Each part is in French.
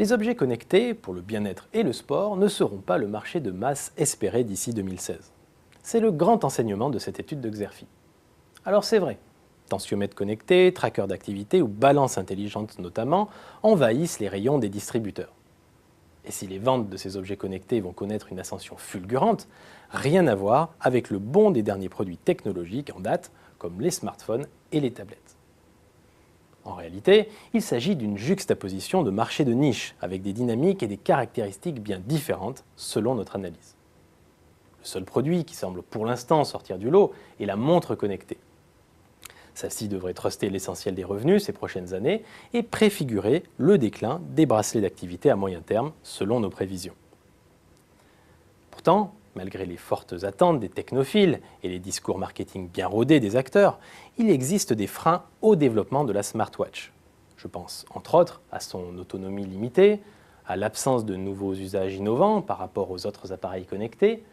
Les objets connectés, pour le bien-être et le sport, ne seront pas le marché de masse espéré d'ici 2016. C'est le grand enseignement de cette étude de Xerfi. Alors c'est vrai, tensiomètres connectés, trackers d'activité ou balances intelligentes notamment, envahissent les rayons des distributeurs. Et si les ventes de ces objets connectés vont connaître une ascension fulgurante, rien à voir avec le bond des derniers produits technologiques en date, comme les smartphones et les tablettes. En réalité, il s'agit d'une juxtaposition de marchés de niche, avec des dynamiques et des caractéristiques bien différentes selon notre analyse. Le seul produit qui semble pour l'instant sortir du lot est la montre connectée. Celle-ci devrait truster l'essentiel des revenus ces prochaines années et préfigurer le déclin des bracelets d'activité à moyen terme selon nos prévisions. Pourtant, malgré les fortes attentes des technophiles et les discours marketing bien rodés des acteurs, il existe des freins au développement de la smartwatch. Je pense entre autres à son autonomie limitée, à l'absence de nouveaux usages innovants par rapport aux autres appareils connectés,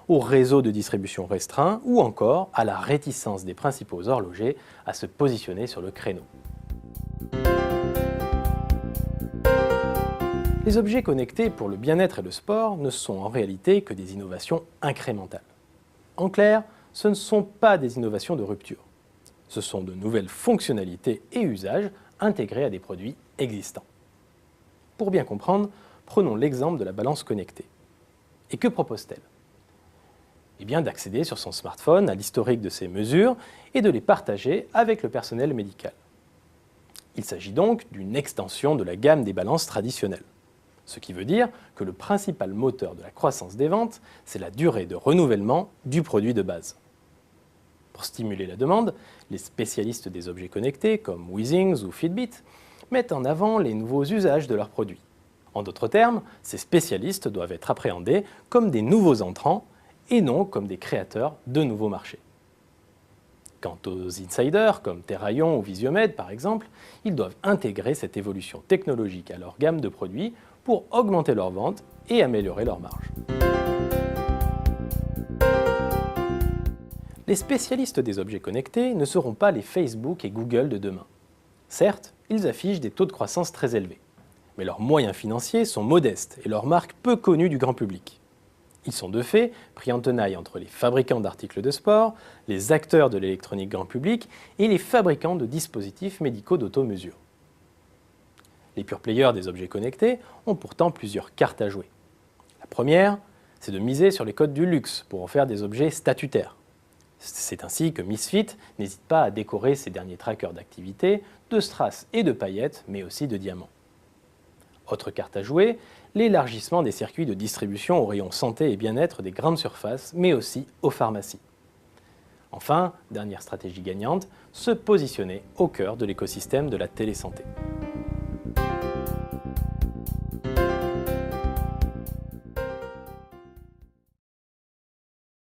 au réseau de distribution restreint ou encore à la réticence des principaux horlogers à se positionner sur le créneau. Les objets connectés pour le bien-être et le sport ne sont en réalité que des innovations incrémentales. En clair, ce ne sont pas des innovations de rupture. Ce sont de nouvelles fonctionnalités et usages intégrés à des produits existants. Pour bien comprendre, prenons l'exemple de la balance connectée. Et que propose-t-elle ? Eh bien, d'accéder sur son smartphone à l'historique de ses mesures et de les partager avec le personnel médical. Il s'agit donc d'une extension de la gamme des balances traditionnelles. Ce qui veut dire que le principal moteur de la croissance des ventes, c'est la durée de renouvellement du produit de base. Pour stimuler la demande, les spécialistes des objets connectés, comme Withings ou Fitbit, mettent en avant les nouveaux usages de leurs produits. En d'autres termes, ces spécialistes doivent être appréhendés comme des nouveaux entrants et non comme des créateurs de nouveaux marchés. Quant aux insiders, comme Terraillon ou Visiomed par exemple, ils doivent intégrer cette évolution technologique à leur gamme de produits pour augmenter leurs ventes et améliorer leurs marges. Les spécialistes des objets connectés ne seront pas les Facebook et Google de demain. Certes, ils affichent des taux de croissance très élevés, mais leurs moyens financiers sont modestes et leurs marques peu connues du grand public. Ils sont de fait pris en tenaille entre les fabricants d'articles de sport, les acteurs de l'électronique grand public et les fabricants de dispositifs médicaux d'automesure. Les pure players des objets connectés ont pourtant plusieurs cartes à jouer. La première, c'est de miser sur les codes du luxe pour en faire des objets statutaires. C'est ainsi que Misfit n'hésite pas à décorer ses derniers trackers d'activité de strass et de paillettes, mais aussi de diamants. Autre carte à jouer, l'élargissement des circuits de distribution aux rayons santé et bien-être des grandes surfaces, mais aussi aux pharmacies. Enfin, dernière stratégie gagnante, se positionner au cœur de l'écosystème de la télésanté.